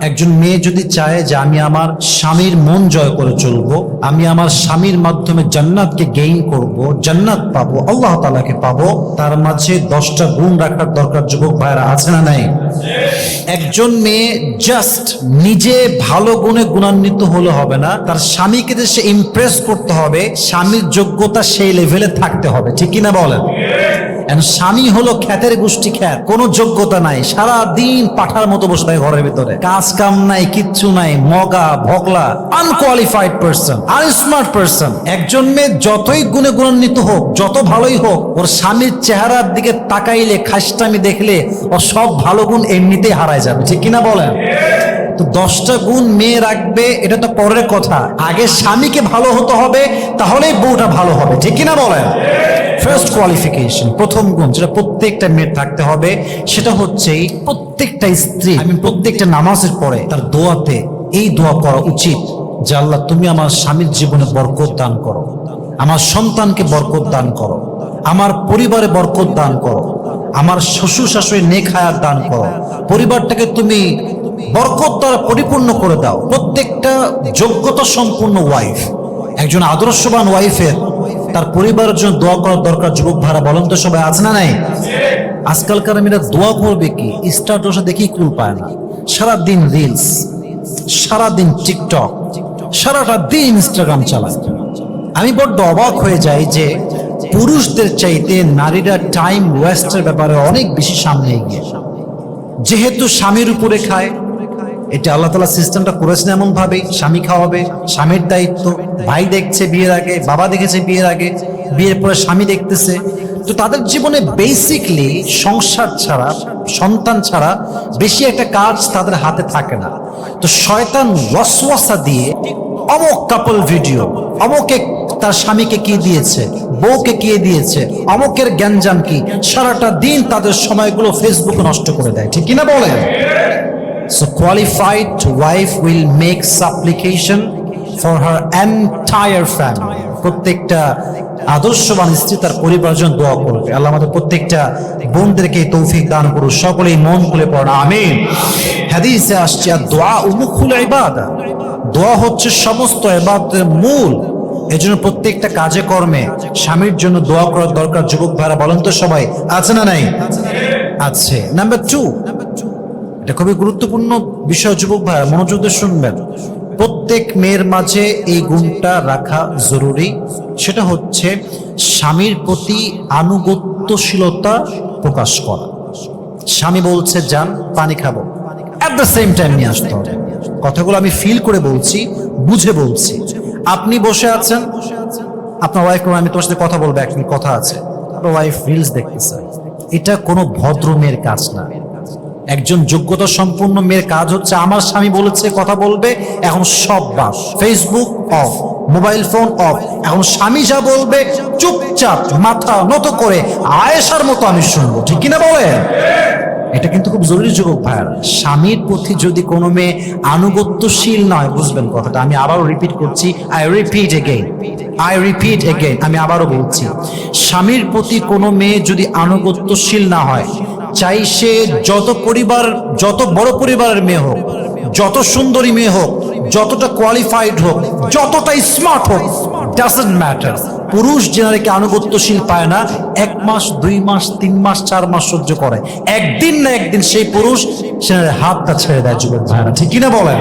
একজন মেয়ে যদি চায় যে আমি আমার স্বামীর মন জয় করে চলবো, আমি আমার স্বামীর মাধ্যমে জান্নাতকে গেইন করব, জান্নাত পাবো, আল্লাহ তাআলাকে পাবো, তার মাঝে 10টা গুণ রাখার দরকার। যুবক ভাইরা, আছে না নাই? একজন মেয়ে জাস্ট নিজে ভালো গুণে গুণান্বিত হলে হবে না, তার স্বামীকে যে সে ইমপ্রেস করতে হবে, স্বামীর যোগ্যতা সেই লেভেলে থাকতে হবে। ঠিক কিনা বলেন? স্বামী হলো খ্যাতের গোষ্ঠী খ্যাত, কোনো যোগ্যতা নাই, সারা দিন পাঠার মতো বসে থাকে ঘরের ভিতরে, কাজ কাম নাই, কিচ্ছু নাই, মগা Bhagla, unqualified person, unsmart person. একজন মেয়ে যতই গুণে গুণান্বিত হোক, যত ভালোই হোক, ওর স্বামীর চেহারার দিকে তাকাইলে, খাসটামি দেখলে ওর সব ভালো গুণ এমনিতেই হারায় যাবে। ঠিক কিনা বলেন? তো 10টা গুণ মেয়ে রাখবে, এটা তো পরের কথা, আগে স্বামীকে ভালো হতে হবে, তাহলেই বউটা ভালো হবে। ঠিক কিনা বলেন? ফার্স্ট কোয়ালিফিকেশন, প্রথম গুণ যেটা প্রত্যেকটা মেয়ের থাকতে হবে, সেটা হচ্ছে প্রত্যেকটা স্ত্রী, আমি প্রত্যেকটা নামাজের পরে তার দোয়াতে এই দোয়া করা উচিত যে আল্লাহ তুমি আমার স্বামীর জীবনে বরকত দান করো, আমার সন্তানকে বরকত দান করো, আমার পরিবারে বরকত দান করো, আমার শ্বশুর শাশুড়ি নেক হায়াত দান করো, পরিবারটাকে তুমি বরকত দ্বারা পরিপূর্ণ করে দাও। প্রত্যেকটা যোগ্যতা সম্পূর্ণ ওয়াইফ, একজন আদর্শবান ওয়াইফের তার পরিবারের জন্য দোয়া করার দরকার। যুবক ভাড়া বলেন তো, সবাই আছে না নাই? আজকালকার মেয়েরা দোয়া করবে কি, স্ট্যাটাসে দেখি কুল পায় না, সারাদিন রিলস, সারাদিন টিকটক, সারাটা দিন ইনস্টাগ্রাম চালায়। আমি বড্ড অবাক হয়ে যাই যে পুরুষদের চাইতে নারীরা টাইম ওয়েস্টের ব্যাপারে অনেক বেশি সামনে এগিয়ে। যেহেতু স্বামীর উপরে খায়, এটা আল্লাহ তাআলা সিস্টেমটা করেছেন এমন ভাবে, স্বামী খাওয়াবে, স্বামীর দায়িত্ব। ভাই দেখছে বিয়ের আগে, বাবা দেখেছে বিয়ের আগে, বিয়ের পরে স্বামী দেখতেছে। তো তাদের জীবনে বেসিকলি সংসার ছাড়া, সন্তান ছাড়া বেশি একটা কাজ তাদের হাতে থাকে না। তো শয়তান ওয়াসওয়াসা দিয়ে অমুক কাপল ভিডিও, অমুকে তার স্বামীকে কি দিয়েছে, বউকে কি দিয়েছে, অমুকের গ্যাঞ্জাম কি, সারাটা দিন তাদের সময়গুলো ফেসবুকে নষ্ট করে দেয়। ঠিক কিনা বলেন? So qualified wife will make supplication for her entire family. প্রত্যেকটা আদর্শবান স্ত্রী তার পরিবারের জন্য দোয়া করবে। আল্লাহ আমাদের প্রত্যেকটা বোনদেরকে তৌফিক দান করুন। সকলেই মন খুলে পড়ুন আমিন। হাদিসে আসছে দোয়া মুখুল ইবাদা, দোয়া হচ্ছে সমস্ত ইবাদতের মূল। এজন্য প্রত্যেকটা কাজে কর্মে স্বামীর জন্য দোয়া করার দরকার। যুবক ভাইরা বলেন তো, সবাই আছে না নাই? আছে। নাম্বার 2, এটা খুবই গুরুত্বপূর্ণ বিষয়। যুবক ভাই মনোযোগ দিয়ে শুনবেন, প্রত্যেক মেয়ের মাঝে এই গুণটা রাখা জরুরি। সেটা হচ্ছে স্বামীর প্রতি আনুগত্যশীলতা প্রকাশ করা। স্বামী বলছে যান পানি খাবো, এট দ্য সেম টাইম নিয়ে আসতে হবে। কথাগুলো আমি ফিল করে বলছি, বুঝে বলছি। আপনি বসে আছেন, আপনার ওয়াইফ, আমি তোমার সাথে কথা বলবো, 1 মিনিট কথা আছে, আপনার ওয়াইফ রিলস দেখতেছে, এটা কোনো ভদ্র মেয়ের কাজ না। একজন যোগ্যতা সম্পূর্ণ মেয়ের কাজ হচ্ছে, আমার স্বামী বলেছে কথা বলবে, এখন সব বাদ, Facebook of, mobile phone off, এখন স্বামী যা বলবে চুপচাপ মাথা নত করে আয়েশার মতো আমি শুনবো। ঠিক কিনা বলেন? এটা কিন্তু খুব জরুরি যুবক ভাইয়ারা। স্বামীর প্রতি যদি কোনো মেয়ে আনুগত্যশীল নয়, বুঝবেন কথাটা, আমি আবারও রিপিট করছি, আই রিপিট এগেইন, আমি আবারও বলছি, স্বামীর প্রতি কোনো মেয়ে যদি আনুগত্যশীল না হয়, চাই সে যত বড় পরিবারের মেয়ে হোক, যত সুন্দরী মেয়ে হোক, যতটা কোয়ালিফাইড হোক, যতটা স্মার্ট হোক, ডাজন্ট ম্যাটার। পুরুষ জেনারেকে আনুগত্যশীল পায় না, 1 মাস 2 মাস 3 মাস 4 মাস সহ্য করে, একদিন না একদিন সেই পুরুষ সে হাতটা ছেড়ে দেয়। যুবক ভাইরা ঠিক কিনা বলেন?